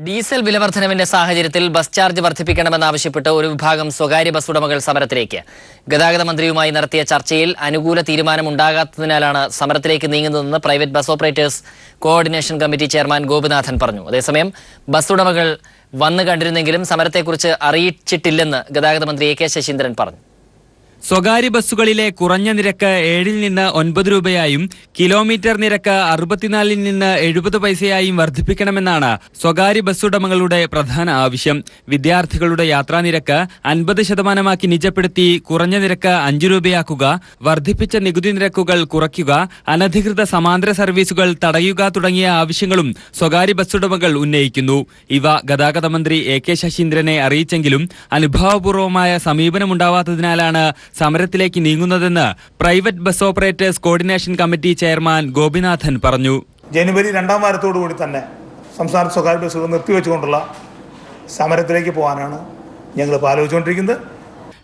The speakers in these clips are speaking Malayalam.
ഡീസൽ വിലവർദ്ധനവിന്റെ സാഹചര്യത്തിൽ ബസ് ചാർജ് വർദ്ധിപ്പിക്കണമെന്നാവശ്യപ്പെട്ട് ഒരു വിഭാഗം സ്വകാര്യ ബസ് ഉടമകൾ സമരത്തിലേക്ക്. ഗതാഗത മന്ത്രിയുമായി നടത്തിയ ചർച്ചയിൽ അനുകൂല തീരുമാനമുണ്ടാകാത്തതിനാലാണ് സമരത്തിലേക്ക് നീങ്ങുന്നതെന്ന് private bus operators coordination committee chairman Gopinathan പറഞ്ഞു. അതേസമയം ബസ് ഉടമകൾ വന്നു കണ്ടിരുന്നെങ്കിലും സമരത്തെക്കുറിച്ച് അറിയിച്ചിട്ടില്ലെന്ന് ഗതാഗത മന്ത്രി എ കെ ശശീന്ദ്രൻ പറഞ്ഞു. സ്വകാര്യ ബസ്സുകളിലെ കുറഞ്ഞ നിരക്ക് 7 നിന്ന് 9 രൂപയായും കിലോമീറ്റർ നിരക്ക് 64 നിന്ന് 70 പൈസയായും വർദ്ധിപ്പിക്കണമെന്നാണ് സ്വകാര്യ ബസ് ഉടമകളുടെ പ്രധാന ആവശ്യം. വിദ്യാർത്ഥികളുടെ യാത്രാ നിരക്ക് 50% നിജപ്പെടുത്തി കുറഞ്ഞ നിരക്ക് 5 രൂപയാക്കുക, വർദ്ധിപ്പിച്ച നികുതി നിരക്കുകൾ കുറയ്ക്കുക, അനധികൃത സമാന്തര സർവീസുകൾ തടയുക തുടങ്ങിയ ആവശ്യങ്ങളും സ്വകാര്യ ബസ് ഉടമകൾ ഉന്നയിക്കുന്നു. ഇവ ഗതാഗത മന്ത്രി എ കെ ശശീന്ദ്രനെ അറിയിച്ചെങ്കിലും അനുഭാവപൂർവമായ സമീപനമുണ്ടാവാത്തതിനാലാണ് സമരത്തിലേക്ക് നീങ്ങുന്നതെന്ന് private bus operators coordination committee chairman Gopinathan പറഞ്ഞു. ജനുവരി 2ാം വാരത്തോടുകൂടി തന്നെ സംസ്ഥാന സ്വകാര്യ ബസ്സുകൾ നിർത്തിവെച്ചുകൊണ്ടുള്ള സമരത്തിലേക്ക് പോകാനാണ് ഞങ്ങൾ ആലോചിച്ചുകൊണ്ടിരിക്കുന്നത്.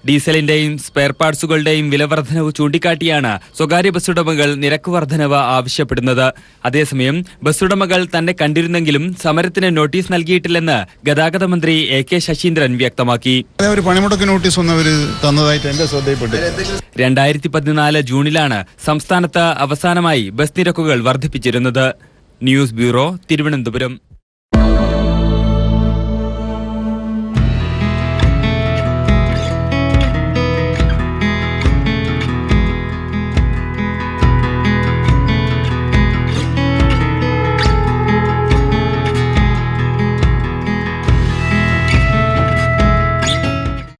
ഡീസലിന്റെയും സ്പെയർ പാർട്സുകളുടെയും വിലവർദ്ധനവ് ചൂണ്ടിക്കാട്ടിയാണ് സ്വകാര്യ ബസ്സുടമകൾ നിരക്ക് വർദ്ധനവ് ആവശ്യപ്പെടുന്നത്. അതേസമയം ബസ്സുടമകൾ തന്നെ കണ്ടിരുന്നെങ്കിലും സമരത്തിന് നോട്ടീസ് നൽകിയിട്ടില്ലെന്ന് ഗതാഗത മന്ത്രി എ കെ ശശീന്ദ്രൻ വ്യക്തമാക്കി. ഒരു പണിമുടക്ക് നോട്ടീസ് തന്നതായിട്ട് എന്റെ ശ്രദ്ധയിൽപ്പെട്ടു. 2014 ജൂണിലാണ് സംസ്ഥാനത്ത് അവസാനമായി ബസ് നിരക്കുകൾ വർദ്ധിപ്പിച്ചിരുന്നത്. News bureau, Thiruvananthapuram.